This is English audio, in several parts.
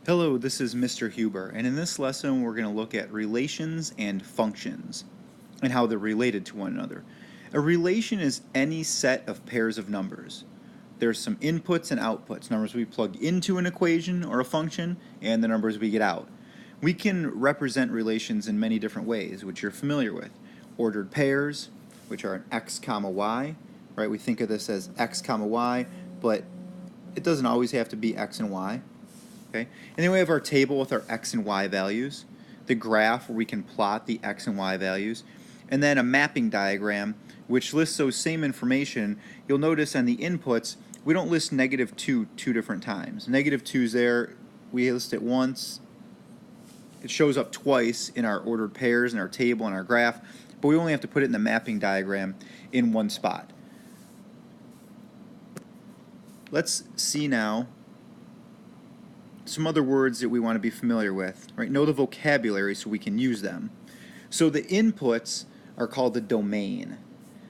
Hello, this is Mr. Huber, and in this lesson we're going to look at relations and functions and how they're related to one another. A relation is any set of pairs of numbers. There's some inputs and outputs, numbers we plug into an equation or a function, and the numbers we get out. We can represent relations in many different ways, which you're familiar with. Ordered pairs, which are an x comma y, right? We think of this as x comma y, but it doesn't always have to be x and y. Okay? And then we have our table with our x and y values, the graph where we can plot the x and y values, and then a mapping diagram which lists those same information. You'll notice on the inputs we don't list -2 two different times. -2 is there, we list it once, it shows up twice in our ordered pairs, in our table, in our graph, but we only have to put it in the mapping diagram in one spot. Let's see now some other words that we want to be familiar with, right? Know the vocabulary so we can use them. So the inputs are called the domain.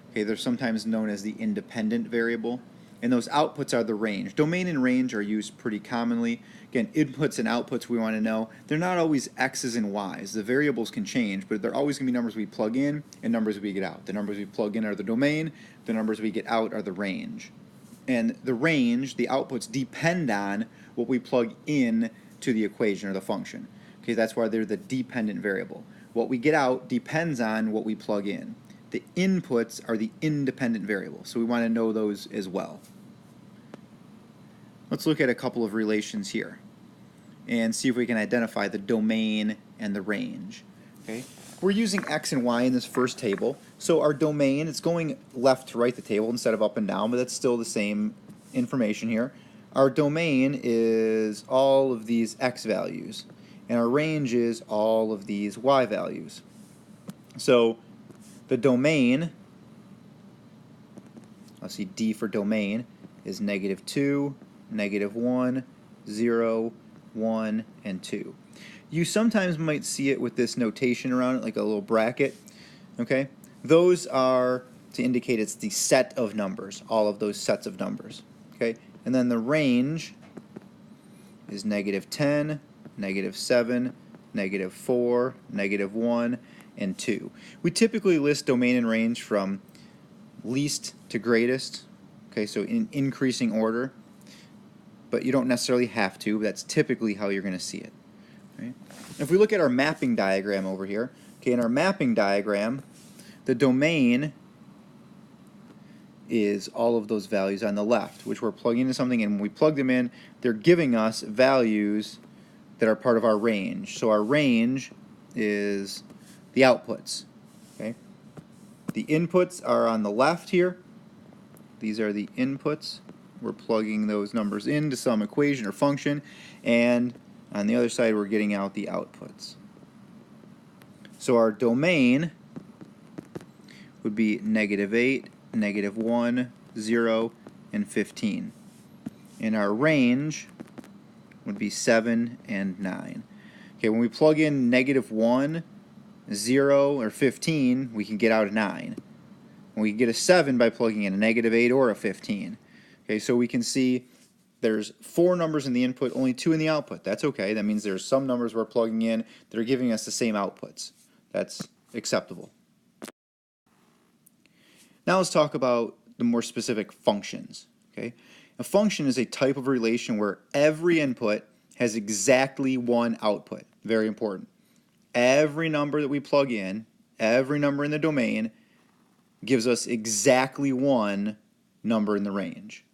Okay, they're sometimes known as the independent variable, and those outputs are the range. Domain and range are used pretty commonly. Again, inputs and outputs we want to know. They're not always x's and y's. The variables can change, but they're always going to be numbers we plug in and numbers we get out. The numbers we plug in are the domain, the numbers we get out are the range. And the range, the outputs, depend on what we plug in to the equation or the function. Okay, that's why they're the dependent variable. What we get out depends on what we plug in. The inputs are the independent variable, so we want to know those as well. Let's look at a couple of relations here and see if we can identify the domain and the range. Okay? We're using x and y in this first table, so our domain, it's going left to right the table instead of up and down, but that's still the same information here. Our domain is all of these x values, and our range is all of these y values. So the domain, let's see, D for domain, is -2, -1, 0, 1, and 2. You sometimes might see it with this notation around it, like a little bracket. Okay? Those are to indicate it's the set of numbers, all of those sets of numbers. Okay? And then the range is -10, -7, -4, -1, and 2. We typically list domain and range from least to greatest, okay, so in increasing order, but you don't necessarily have to. That's typically how you're going to see it. Right? If we look at our mapping diagram over here, okay, in our mapping diagram, the domain is all of those values on the left, which we're plugging into something, and when we plug them in, they're giving us values that are part of our range. So our range is the outputs. Okay? The inputs are on the left here. These are the inputs. We're plugging those numbers into some equation or function, and on the other side we're getting out the outputs. So our domain would be -8, -1, 0, and 15. And our range would be 7 and 9. Okay, when we plug in -1, 0, or 15, we can get out a 9. And we can get a 7 by plugging in a -8 or a 15. Okay, so we can see there's 4 numbers in the input, only 2 in the output. That's okay. That means there's some numbers we're plugging in that are giving us the same outputs. That's acceptable. Now let's talk about the more specific functions. Okay? A function is a type of relation where every input has exactly one output. Very important. Every number that we plug in, every number in the domain, gives us exactly one number in the range.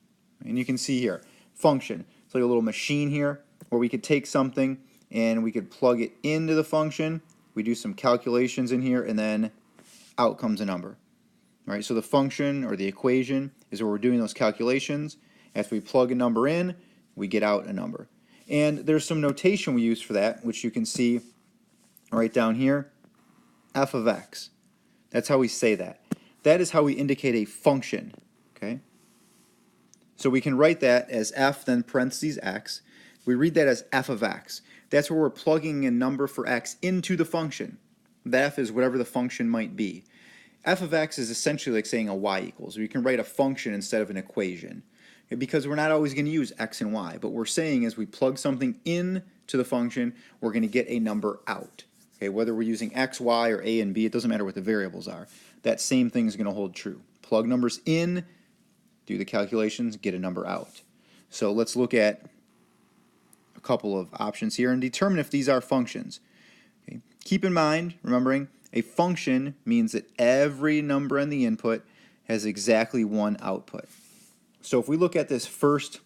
And you can see here, function. It's like a little machine here where we could take something and we could plug it into the function. We do some calculations in here, and then out comes a number. Right? So the function or the equation is where we're doing those calculations. After we plug a number in, we get out a number. And there's some notation we use for that, which you can see right down here, f of x. That's how we say that. That is how we indicate a function. Okay? So we can write that as f, then parentheses x. We read that as f of x. That's where we're plugging a number for x into the function. The f is whatever the function might be. F of x is essentially like saying a y equals. We can write a function instead of an equation. because we're not always going to use x and y. But we're saying as we plug something in to the function, we're going to get a number out. Okay, whether we're using x, y, or a and b, it doesn't matter what the variables are. That same thing is going to hold true. Plug numbers in, do the calculations, get a number out. So let's look at a couple of options here and determine if these are functions. Okay. Keep in mind, remembering, a function means that every number in the input has exactly one output. So if we look at this first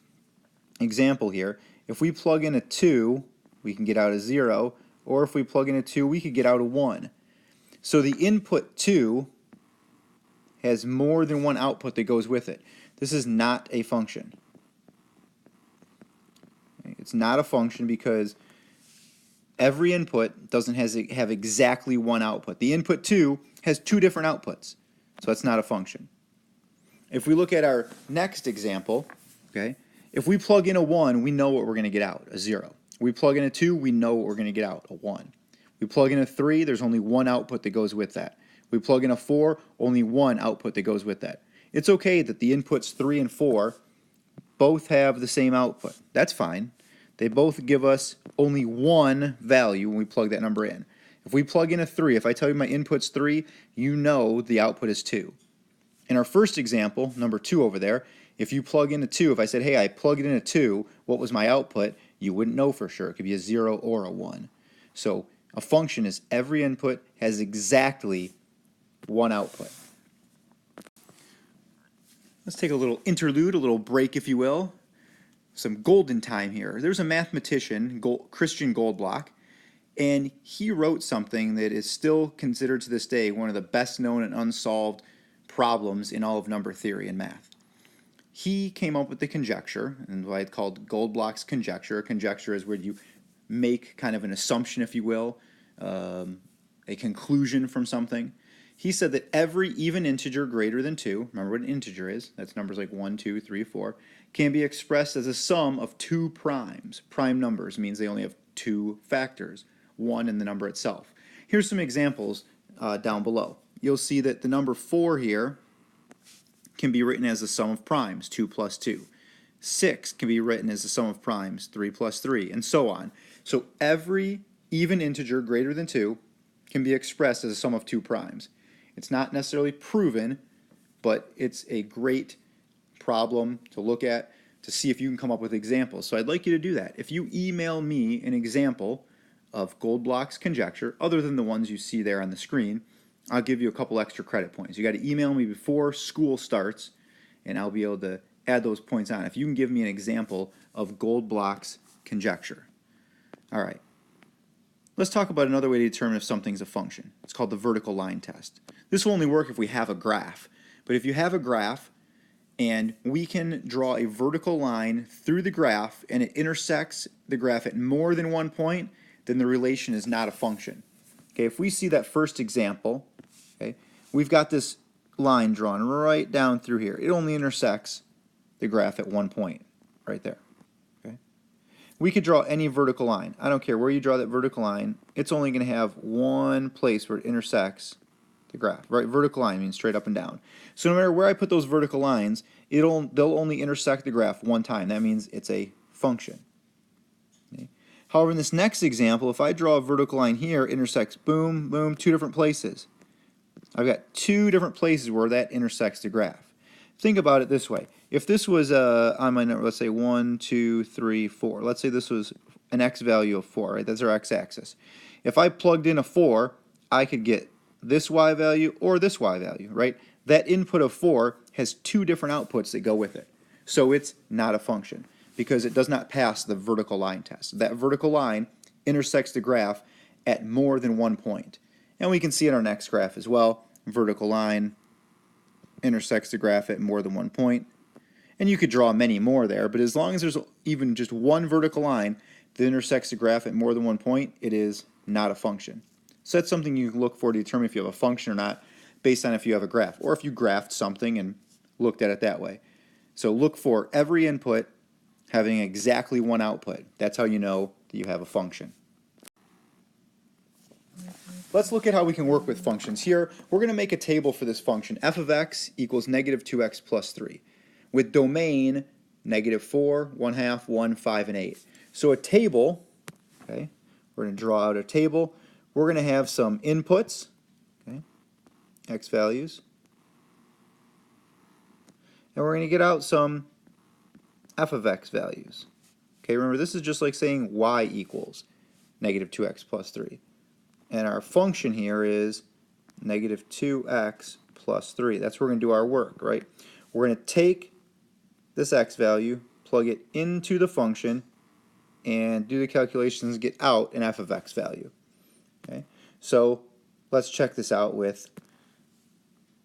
example here, if we plug in a 2, we can get out a 0, or if we plug in a 2, we could get out a 1. So the input 2 has more than one output that goes with it. This is not a function. It's not a function because every input doesn't have exactly one output. The input 2 has two different outputs, so that's not a function. If we look at our next example, okay, if we plug in a 1, we know what we're going to get out, a 0. We plug in a 2, we know what we're going to get out, a 1. We plug in a 3, there's only one output that goes with that. We plug in a 4, only one output that goes with that. It's okay that the inputs 3 and 4 both have the same output. That's fine. They both give us only one value when we plug that number in. If we plug in a 3, if I tell you my input's 3, you know the output is 2. In our first example, number 2 over there, if you plug in a 2, if I said, hey, I plugged in a 2, what was my output? You wouldn't know for sure. It could be a 0 or a 1. So a function is every input has exactly one output. Let's take a little interlude, a little break, if you will. Some golden time here. There's a mathematician, Christian Goldblock, and he wrote something that is still considered to this day one of the best known and unsolved problems in all of number theory and math. He came up with the conjecture, and why it's called Goldblock's conjecture. A conjecture is where you make kind of an assumption, if you will, a conclusion from something. He said that every even integer greater than 2, remember what an integer is, that's numbers like 1, 2, 3, 4, can be expressed as a sum of two primes. Prime numbers means they only have two factors, one in the number itself. Here's some examples down below. You'll see that the number 4 here can be written as the sum of primes, 2 plus 2. 6 can be written as the sum of primes, 3 plus 3, and so on. So every even integer greater than 2 can be expressed as a sum of two primes. It's not necessarily proven, but it's a great problem to look at to see if you can come up with examples. So I'd like you to do that. If you email me an example of Goldblock's conjecture, other than the ones you see there on the screen, I'll give you a couple extra credit points. You got to email me before school starts, and I'll be able to add those points on if you can give me an example of Goldblock's conjecture. All right. Let's talk about another way to determine if something's a function. It's called the vertical line test. This will only work if we have a graph. But if you have a graph and we can draw a vertical line through the graph and it intersects the graph at more than one point, then the relation is not a function. Okay, if we see that first example, okay, we've got this line drawn right down through here. It only intersects the graph at one point, right there. We could draw any vertical line. I don't care where you draw that vertical line. It's only going to have one place where it intersects the graph. Right? Vertical line means straight up and down. So no matter where I put those vertical lines, they'll only intersect the graph one time. That means it's a function. Okay? However, in this next example, if I draw a vertical line here, it intersects, boom, boom, two different places. I've got two different places where that intersects the graph. Think about it this way. If this was on my number, let's say 1, 2, 3, 4. Let's say this was an x value of 4, right? That's our x-axis. If I plugged in a 4, I could get this y value or this y value, right? That input of 4 has two different outputs that go with it. So it's not a function because it does not pass the vertical line test. That vertical line intersects the graph at more than one point. And we can see in our next graph as well, vertical line intersects the graph at more than one point. And you could draw many more there, but as long as there's even just one vertical line that intersects the graph at more than one point, it is not a function. So that's something you can look for to determine if you have a function or not based on if you have a graph, or if you graphed something and looked at it that way. So look for every input having exactly one output. That's how you know that you have a function. Let's look at how we can work with functions. Here, we're going to make a table for this function. F of x equals negative 2x plus 3. With domain -4, 1/2, 1, 5, and 8. So a table, okay, we're going to draw out a table. We're going to have some inputs, okay, x values, and we're going to get out some f of x values. Okay, remember this is just like saying y equals -2x plus 3. And our function here is -2x plus 3. That's where we're going to do our work, right? We're going to take this x value, plug it into the function, and do the calculations and get out an f of x value. Okay, so let's check this out with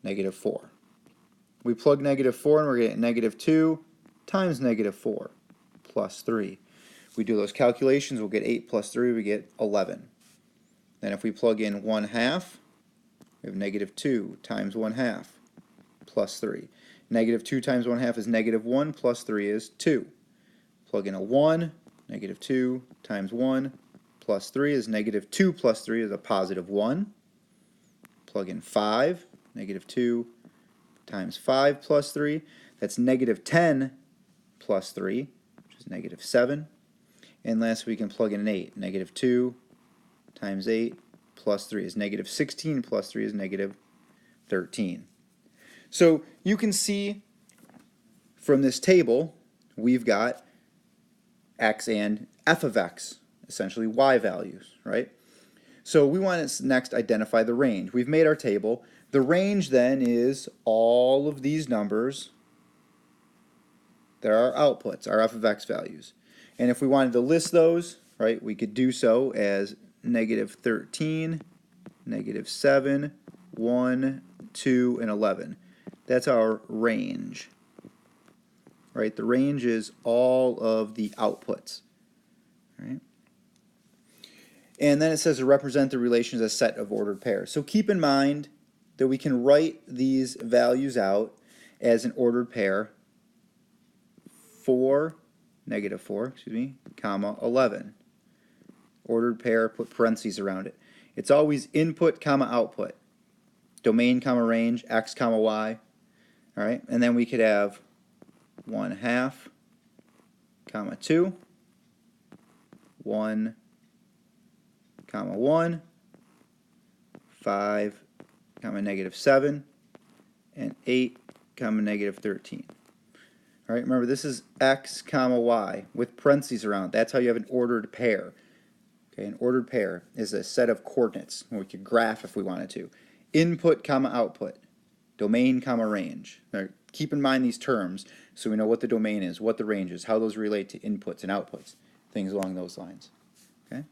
-4. We plug -4 and we're getting -2 times -4 plus 3. We do those calculations, we'll get 8 plus 3, we get 11. Then if we plug in 1/2, we have -2 times 1/2 plus 3. -2 times 1/2 is -1 plus 3 is 2. Plug in a 1, -2 times 1 plus 3 is -2 plus 3 is a positive 1. Plug in 5, -2 times 5 plus 3, that's -10 plus 3, which is -7. And last we can plug in an 8, -2 times 8 plus 3 is -16 plus 3 is -13. So you can see from this table we've got x and f of x, essentially y values, right? So we want to next identify the range. We've made our table. The range then is all of these numbers that are our outputs, our f of x values. And if we wanted to list those, right, we could do so as -13, -7, 1, 2, and 11. That's our range. Right? The range is all of the outputs. Right? And then it says to represent the relations as a set of ordered pairs. So keep in mind that we can write these values out as an ordered pair 4, -4, excuse me, comma 11. Ordered pair, put parentheses around it. It's always input, comma output. Domain, comma range, x, comma y. All right, and then we could have 1/2, comma 2, 1, comma 1, 5, comma -7, and 8, comma -13. All right, remember this is x, comma y with parentheses around it. That's how you have an ordered pair. Okay, an ordered pair is a set of coordinates, and we could graph if we wanted to. Input, comma output, domain, comma range. Now, keep in mind these terms so we know what the domain is, what the range is, how those relate to inputs and outputs, things along those lines. Okay.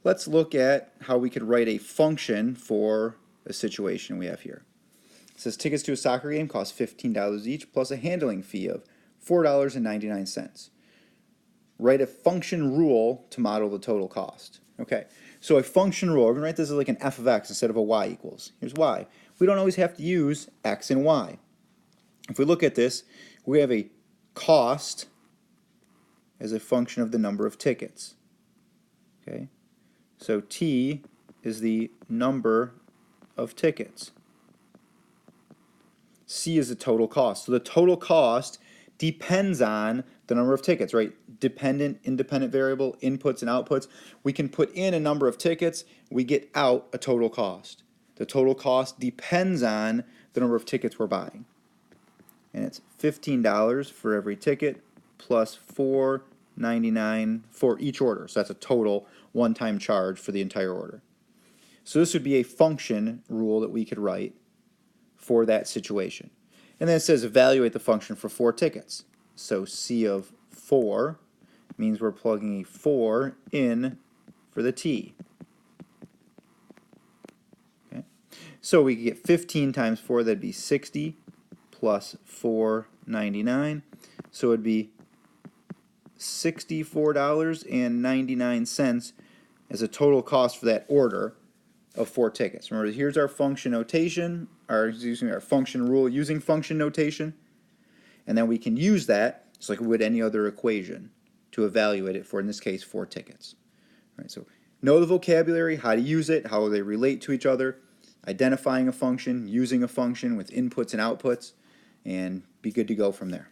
Let's look at how we could write a function for a situation we have here. It says tickets to a soccer game cost $15 each plus a handling fee of $4.99. Write a function rule to model the total cost. Okay, so a function rule, we're going to write this as like an f of x instead of a y equals. Here's why. We don't always have to use x and y. If we look at this, we have a cost as a function of the number of tickets. Okay, so t is the number of tickets. C is the total cost. So the total cost depends on the number of tickets, right? Dependent, independent variable, inputs and outputs. We can put in a number of tickets, we get out a total cost. The total cost depends on the number of tickets we're buying. And it's $15 for every ticket plus $4.99 for each order. So that's a total one-time charge for the entire order. So this would be a function rule that we could write for that situation. And then it says evaluate the function for 4 tickets. So C of 4 means we're plugging a 4 in for the t. Okay. So we get 15 times 4, that'd be 60 plus $4.99. So it'd be $64.99 as a total cost for that order of 4 tickets. Remember, here's our function notation, our function rule using function notation, and then we can use that just like we would any other equation to evaluate it for, in this case, 4 tickets. All right, so know the vocabulary, how to use it, how they relate to each other, identifying a function, using a function with inputs and outputs, and be good to go from there.